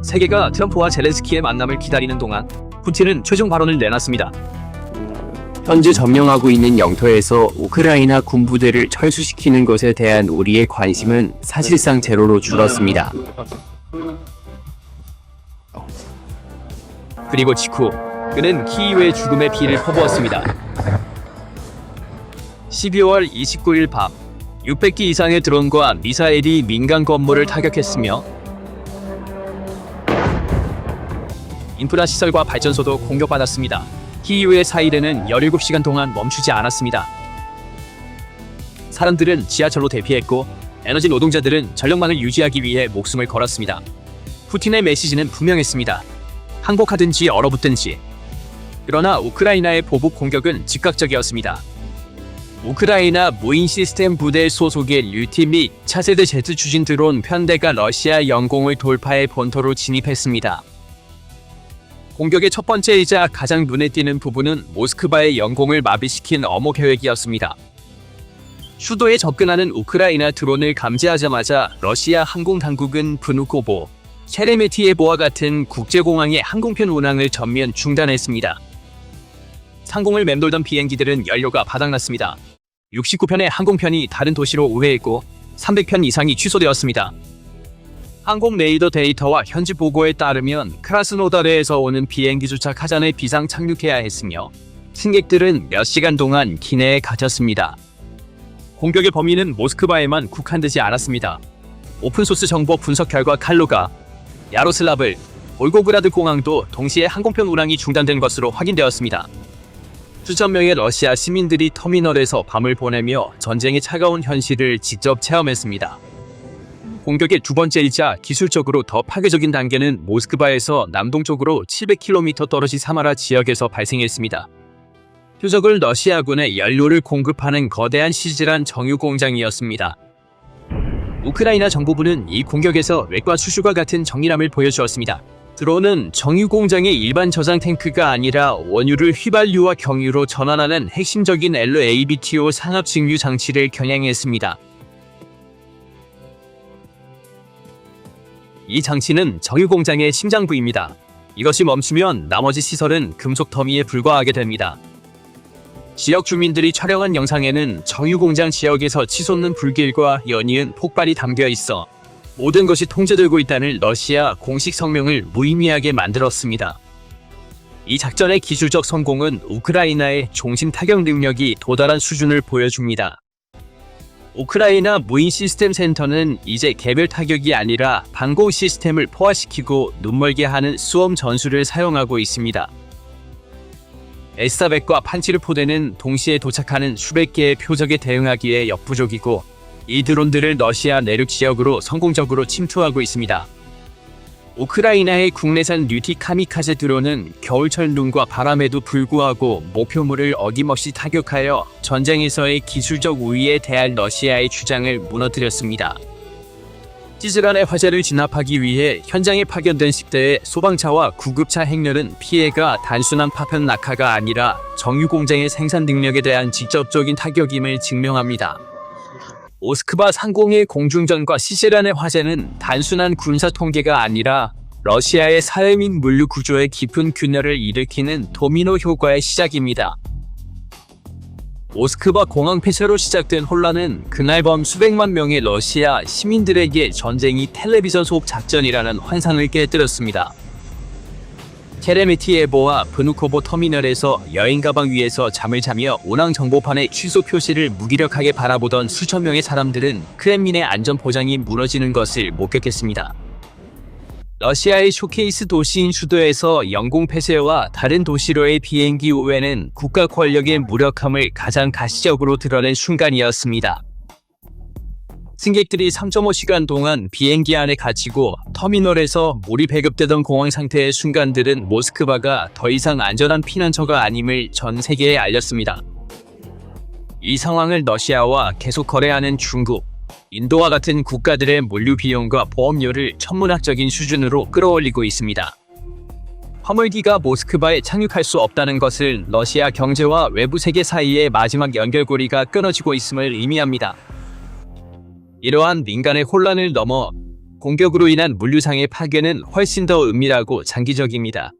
세계가 트럼프와 젤렌스키의 만남을 기다리는 동안 푸틴은 최종 발언을 내놨습니다. 현재 점령하고 있는 영토에서 우크라이나 군부대를 철수시키는 것에 대한 우리의 관심은 사실상 제로로 줄었습니다. 그리고 직후 그는 키이우의 죽음의 비를 퍼부었습니다. 12월 29일 밤 600기 이상의 드론과 미사일이 민간 건물을 타격했으며 인프라 시설과 발전소도 공격받았습니다. 키이우의 사이렌은 17시간 동안 멈추지 않았습니다. 사람들은 지하철로 대피했고 에너지 노동자들은 전력망을 유지하기 위해 목숨을 걸었습니다. 푸틴의 메시지는 분명했습니다. 항복하든지 얼어붙든지. 그러나 우크라이나의 보복 공격은 즉각적이었습니다. 우크라이나 무인 시스템 부대 소속의 류티 및 차세대 제트 추진 드론 편대가 러시아 영공을 돌파해 본토로 진입했습니다. 공격의 첫 번째이자 가장 눈에 띄는 부분은 모스크바의 영공을 마비시킨 엄호 계획이었습니다. 수도에 접근하는 우크라이나 드론을 감지하자마자 러시아 항공당국은 브누코보, 셰레메티예보와 같은 국제공항의 항공편 운항을 전면 중단했습니다. 상공을 맴돌던 비행기들은 연료가 바닥났습니다. 69편의 항공편이 다른 도시로 우회했고 300편 이상이 취소되었습니다. 항공 레이더 데이터와 현지 보고에 따르면 크라스노다르에서 오는 비행기조차 카잔에 비상 착륙해야 했으며 승객들은 몇 시간 동안 기내에 갇혔습니다. 공격의 범위는 모스크바에만 국한되지 않았습니다. 오픈소스 정보 분석 결과 칼루가, 야로슬라블, 볼고그라드 공항도 동시에 항공편 운항이 중단된 것으로 확인되었습니다. 수천 명의 러시아 시민들이 터미널에서 밤을 보내며 전쟁의 차가운 현실을 직접 체험했습니다. 공격의 두 번째이자 기술적으로 더 파괴적인 단계는 모스크바에서 남동쪽으로 700km 떨어진 사마라 지역에서 발생했습니다. 표적은 러시아군에 연료를 공급하는 거대한 시질한 정유 공장이었습니다. 우크라이나 정부부는 이 공격에서 외과 수슈과 같은 정밀함을 보여주었습니다. 드론은 정유 공장의 일반 저장 탱크가 아니라 원유를 휘발유와 경유로 전환하는 핵심적인 LABTO 상압 증유 장치를 겨냥했습니다. 이 장치는 정유 공장의 심장 부위입니다. 이것이 멈추면 나머지 시설은 금속 더미에 불과하게 됩니다. 지역 주민들이 촬영한 영상에는 정유 공장 지역에서 치솟는 불길과 연이은 폭발이 담겨 있어 모든 것이 통제되고 있다는 러시아 공식 성명을 무의미하게 만들었습니다. 이 작전의 기술적 성공은 우크라이나의 종신 타격 능력이 도달한 수준을 보여줍니다. 우크라이나 무인 시스템 센터는 이제 개별 타격이 아니라 방공 시스템을 포화시키고 눈멀게 하는 수험 전술을 사용하고 있습니다. S-400과 판치르 포대는 동시에 도착하는 수백 개의 표적에 대응하기에 역부족이고 이 드론들을 러시아 내륙 지역으로 성공적으로 침투하고 있습니다. 우크라이나의 국내산 류티 카미카제 드론은 겨울철 눈과 바람에도 불구하고 목표물을 어김없이 타격하여 전쟁에서의 기술적 우위에 대한 러시아의 주장을 무너뜨렸습니다. 찌질한의 화재를 진압하기 위해 현장에 파견된 10대의 소방차와 구급차 행렬은 피해가 단순한 파편 낙하가 아니라 정유 공장의 생산 능력에 대한 직접적인 타격임을 증명합니다. 모스크바 상공의 공중전과 시제란의 화재는 단순한 군사 통계가 아니라 러시아의 사회 및 물류 구조에 깊은 균열을 일으키는 도미노 효과의 시작입니다. 모스크바 공항 폐쇄로 시작된 혼란은 그날 밤 수백만 명의 러시아 시민들에게 전쟁이 텔레비전 속 작전이라는 환상을 깨뜨렸습니다. 셰레메티예보와 브누코보 터미널에서 여행 가방 위에서 잠을 자며 운항 정보판의 취소 표시를 무기력하게 바라보던 수천 명의 사람들은 크렘린의 안전 보장이 무너지는 것을 목격했습니다. 러시아의 쇼케이스 도시인 수도에서 영공 폐쇄와 다른 도시로의 비행기 우회는 국가 권력의 무력함을 가장 가시적으로 드러낸 순간이었습니다. 승객들이 3.5시간 동안 비행기 안에 갇히고 터미널에서 물이 배급되던 공황 상태의 순간들은 모스크바가 더 이상 안전한 피난처가 아님을 전 세계에 알렸습니다. 이 상황을 러시아와 계속 거래하는 중국, 인도와 같은 국가들의 물류 비용과 보험료를 천문학적인 수준으로 끌어올리고 있습니다. 화물기가 모스크바에 착륙할 수 없다는 것은 러시아 경제와 외부 세계 사이의 마지막 연결고리가 끊어지고 있음을 의미합니다. 이러한 민간의 혼란을 넘어 공격으로 인한 물류상의 파괴는 훨씬 더 은밀하고 장기적입니다.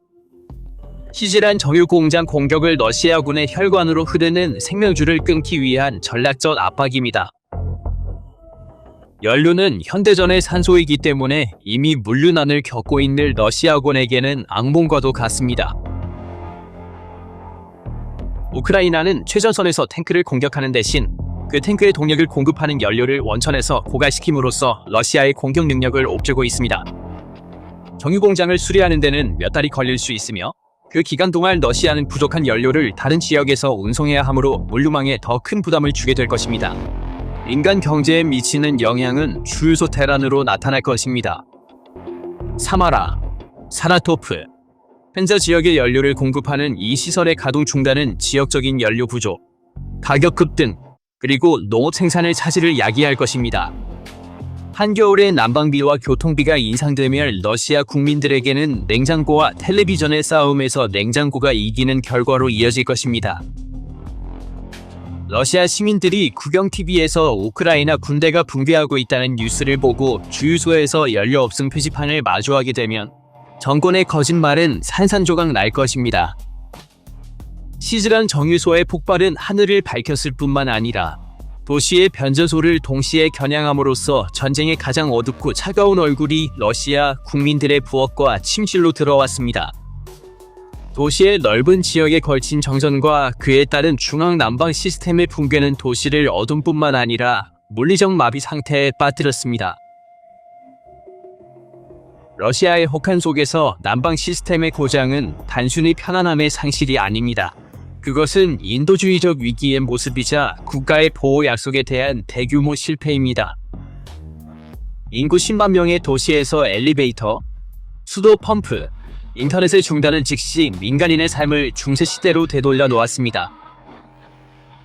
시즈란 정유 공장 공격을 러시아군의 혈관으로 흐르는 생명줄을 끊기 위한 전략적 압박입니다. 연료는 현대전의 산소이기 때문에 이미 물류난을 겪고 있는 러시아군에게는 악몽과도 같습니다. 우크라이나는 최전선에서 탱크를 공격하는 대신 그 탱크의 동력을 공급하는 연료를 원천에서 고갈시킴으로써 러시아의 공격 능력을 옥죄고 있습니다. 정유 공장을 수리하는 데는 몇 달이 걸릴 수 있으며 그 기간 동안 러시아는 부족한 연료를 다른 지역에서 운송해야 하므로 물류망에 더 큰 부담을 주게 될 것입니다. 인간 경제에 미치는 영향은 주유소 대란으로 나타날 것입니다. 사마라, 사라토프, 펜자 지역의 연료를 공급하는 이 시설의 가동 중단은 지역적인 연료 부족, 가격 급등, 그리고 농업 생산의 차질을 야기할 것입니다. 한겨울에 난방비와 교통비가 인상되면 러시아 국민들에게는 냉장고와 텔레비전의 싸움에서 냉장고가 이기는 결과로 이어질 것입니다. 러시아 시민들이 국영 TV에서 우크라이나 군대가 붕괴하고 있다는 뉴스를 보고 주유소에서 연료 없음 표지판을 마주하게 되면 정권의 거짓말은 산산조각 날 것입니다. 시즈란 정유소의 폭발은 하늘을 밝혔을 뿐만 아니라 도시의 변전소를 동시에 겨냥함으로써 전쟁의 가장 어둡고 차가운 얼굴이 러시아 국민들의 부엌과 침실로 들어왔습니다. 도시의 넓은 지역에 걸친 정전과 그에 따른 중앙 난방 시스템의 붕괴는 도시를 어둠뿐만 아니라 물리적 마비 상태에 빠뜨렸습니다. 러시아의 혹한 속에서 난방 시스템의 고장은 단순히 편안함의 상실이 아닙니다. 그것은 인도주의적 위기의 모습이자 국가의 보호 약속에 대한 대규모 실패입니다. 인구 10만 명의 도시에서 엘리베이터, 수도 펌프, 인터넷의 중단은 즉시 민간인의 삶을 중세시대로 되돌려 놓았습니다.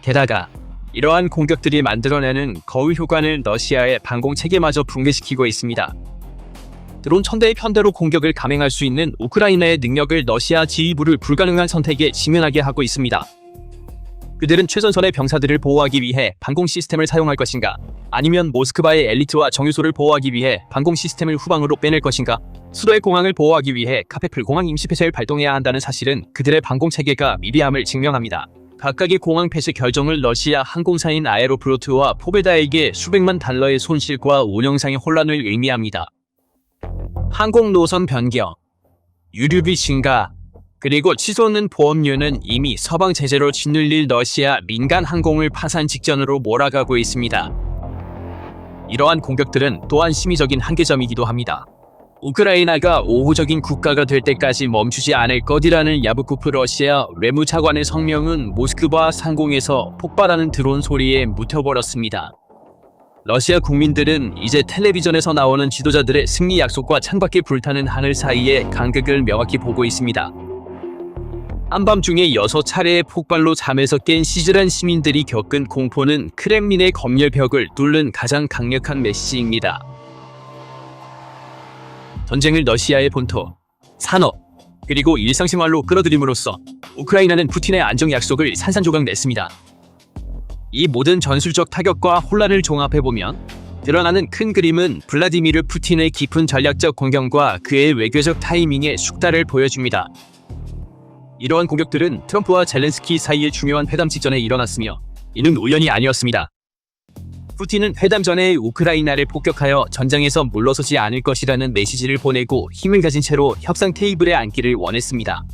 게다가 이러한 공격들이 만들어내는 거울 효과는 러시아의 방공체계마저 붕괴시키고 있습니다. 드론 1000대의 편대로 공격을 감행할 수 있는 우크라이나의 능력을 러시아 지휘부를 불가능한 선택에 직면하게 하고 있습니다. 그들은 최전선의 병사들을 보호하기 위해 방공 시스템을 사용할 것인가? 아니면 모스크바의 엘리트와 정유소를 보호하기 위해 방공 시스템을 후방으로 빼낼 것인가? 수도의 공항을 보호하기 위해 카페플 공항 임시 폐쇄를 발동해야 한다는 사실은 그들의 방공 체계가 미비함을 증명합니다. 각각의 공항 폐쇄 결정을 러시아 항공사인 아에로플로트와 포베다에게 수백만 달러의 손실과 운영상의 혼란을 의미합니다. 항공 노선 변경, 유류비 증가, 그리고 치솟는 보험료는 이미 서방 제재로 짓눌릴 러시아 민간 항공을 파산 직전으로 몰아가고 있습니다. 이러한 공격들은 또한 심리적인 한계점이기도 합니다. 우크라이나가 우호적인 국가가 될 때까지 멈추지 않을 것이라는 야브코프 러시아 외무차관의 성명은 모스크바 상공에서 폭발하는 드론 소리에 묻혀버렸습니다. 러시아 국민들은 이제 텔레비전에서 나오는 지도자들의 승리 약속과 창밖에 불타는 하늘 사이에 간극을 명확히 보고 있습니다. 한밤중에 6차례의 폭발로 잠에서 깬 시즈란 시민들이 겪은 공포는 크렘린의 검열벽을 뚫는 가장 강력한 메시지입니다. 전쟁을 러시아의 본토, 산업, 그리고 일상생활로 끌어들임으로써 우크라이나는 푸틴의 안정 약속을 산산조각 냈습니다. 이 모든 전술적 타격과 혼란을 종합해보면 드러나는 큰 그림은 블라디미르 푸틴의 깊은 전략적 공격과 그의 외교적 타이밍의 숙달을 보여줍니다. 이러한 공격들은 트럼프와 젤렌스키 사이의 중요한 회담 직전에 일어났으며 이는 우연이 아니었습니다. 푸틴은 회담 전에 우크라이나를 폭격하여 전장에서 물러서지 않을 것이라는 메시지를 보내고 힘을 가진 채로 협상 테이블에 앉기를 원했습니다.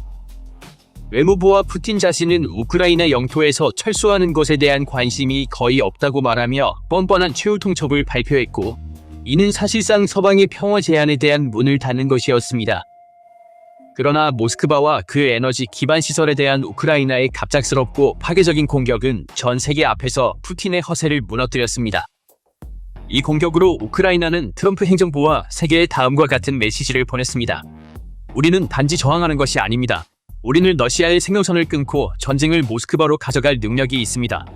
외무부와 푸틴 자신은 우크라이나 영토에서 철수하는 것에 대한 관심이 거의 없다고 말하며 뻔뻔한 최후 통첩을 발표했고, 이는 사실상 서방의 평화 제안에 대한 문을 닫는 것이었습니다. 그러나 모스크바와 그 에너지 기반 시설에 대한 우크라이나의 갑작스럽고 파괴적인 공격은 전 세계 앞에서 푸틴의 허세를 무너뜨렸습니다. 이 공격으로 우크라이나는 트럼프 행정부와 세계에 다음과 같은 메시지를 보냈습니다. 우리는 단지 저항하는 것이 아닙니다. 우리는 러시아의 생명선을 끊고 전쟁을 모스크바로 가져갈 능력이 있습니다.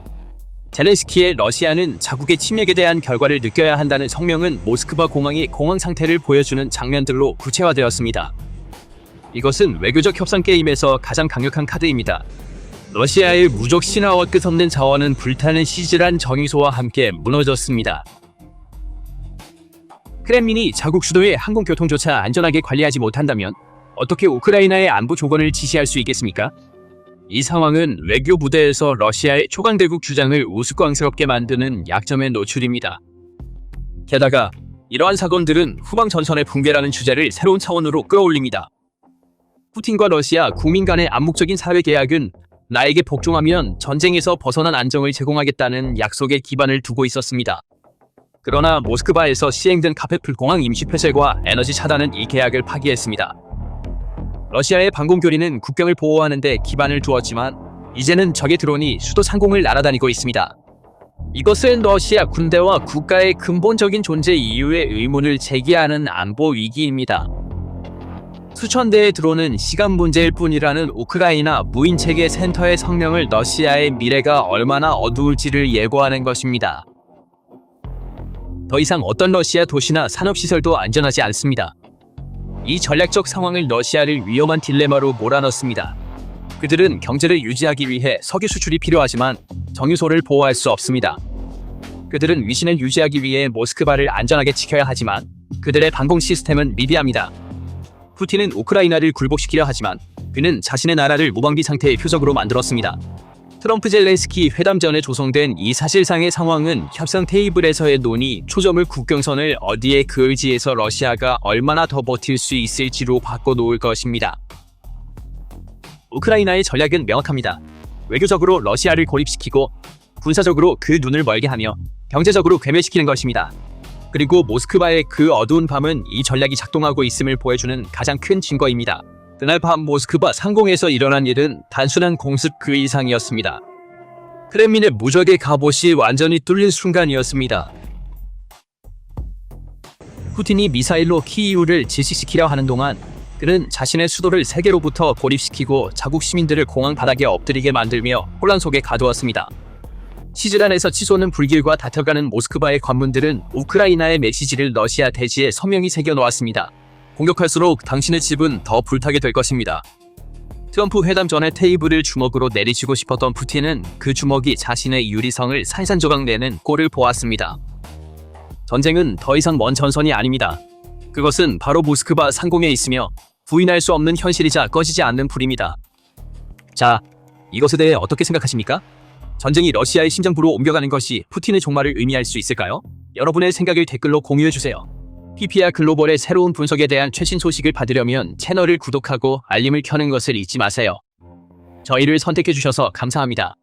젤렌스키의 러시아는 자국의 침략에 대한 결과를 느껴야 한다는 성명은 모스크바 공항의 공황 상태를 보여주는 장면들로 구체화되었습니다. 이것은 외교적 협상 게임에서 가장 강력한 카드입니다. 러시아의 무적 신화와 끝없는 자원은 불타는 시즈란 정유소와 함께 무너졌습니다. 크렘린이 자국 수도의 항공교통조차 안전하게 관리하지 못한다면 어떻게 우크라이나의 안보 조건을 지시할 수 있겠습니까? 이 상황은 외교 무대에서 러시아의 초강대국 주장을 우스꽝스럽게 만드는 약점에 노출입니다. 게다가 이러한 사건들은 후방 전선의 붕괴라는 주제를 새로운 차원으로 끌어올립니다. 푸틴과 러시아 국민 간의 암묵적인 사회 계약은 나에게 복종하면 전쟁에서 벗어난 안정을 제공하겠다는 약속에 기반을 두고 있었습니다. 그러나 모스크바에서 시행된 카페풀 공항 임시 폐쇄과 에너지 차단은 이 계약을 파기했습니다. 러시아의 방공교리는 국경을 보호하는 데 기반을 두었지만 이제는 적의 드론이 수도 상공을 날아다니고 있습니다. 이것은 러시아 군대와 국가의 근본적인 존재 이유의 의문을 제기하는 안보 위기입니다. 수천 대의 드론은 시간 문제일 뿐이라는 우크라이나 무인체계 센터의 성명을 러시아의 미래가 얼마나 어두울지를 예고하는 것입니다. 더 이상 어떤 러시아 도시나 산업시설도 안전하지 않습니다. 이 전략적 상황을 러시아를 위험한 딜레마로 몰아넣습니다. 그들은 경제를 유지하기 위해 석유 수출이 필요하지만 정유소를 보호할 수 없습니다. 그들은 위신을 유지하기 위해 모스크바를 안전하게 지켜야 하지만 그들의 방공 시스템은 미비합니다. 푸틴은 우크라이나를 굴복시키려 하지만 그는 자신의 나라를 무방비 상태의 표적으로 만들었습니다. 트럼프 젤렌스키 회담 전에 조성된 이 사실상의 상황은 협상 테이블에서의 논의 초점을 국경선을 어디에 그을지에서 러시아가 얼마나 더 버틸 수 있을지로 바꿔놓을 것입니다. 우크라이나의 전략은 명확합니다. 외교적으로 러시아를 고립시키고 군사적으로 그 눈을 멀게 하며 경제적으로 괴멸시키는 것입니다. 그리고 모스크바의 그 어두운 밤은 이 전략이 작동하고 있음을 보여주는 가장 큰 증거입니다. 그날 밤 모스크바 상공에서 일어난 일은 단순한 공습 그 이상이었습니다. 크렘린의 무적의 갑옷이 완전히 뚫린 순간이었습니다. 푸틴이 미사일로 키이우를 질식시키려 하는 동안 그는 자신의 수도를 세계로부터 고립시키고 자국 시민들을 공항 바닥에 엎드리게 만들며 혼란 속에 가두었습니다. 시즈란에서 치솟는 불길과 다퉈가는 모스크바의 관문들은 우크라이나의 메시지를 러시아 대지에 선명히 새겨놓았습니다. 공격할수록 당신의 집은 더 불타게 될 것입니다. 트럼프 회담 전에 테이블을 주먹으로 내리치고 싶었던 푸틴은 그 주먹이 자신의 유리성을 산산조각 내는 꼴을 보았습니다. 전쟁은 더 이상 먼 전선이 아닙니다. 그것은 바로 모스크바 상공에 있으며 부인할 수 없는 현실이자 꺼지지 않는 불입니다. 자, 이것에 대해 어떻게 생각하십니까? 전쟁이 러시아의 심장부로 옮겨가는 것이 푸틴의 종말을 의미할 수 있을까요? 여러분의 생각을 댓글로 공유해주세요. PPR 글로벌의 새로운 분석에 대한 최신 소식을 받으려면 채널을 구독하고 알림을 켜는 것을 잊지 마세요. 저희를 선택해주셔서 감사합니다.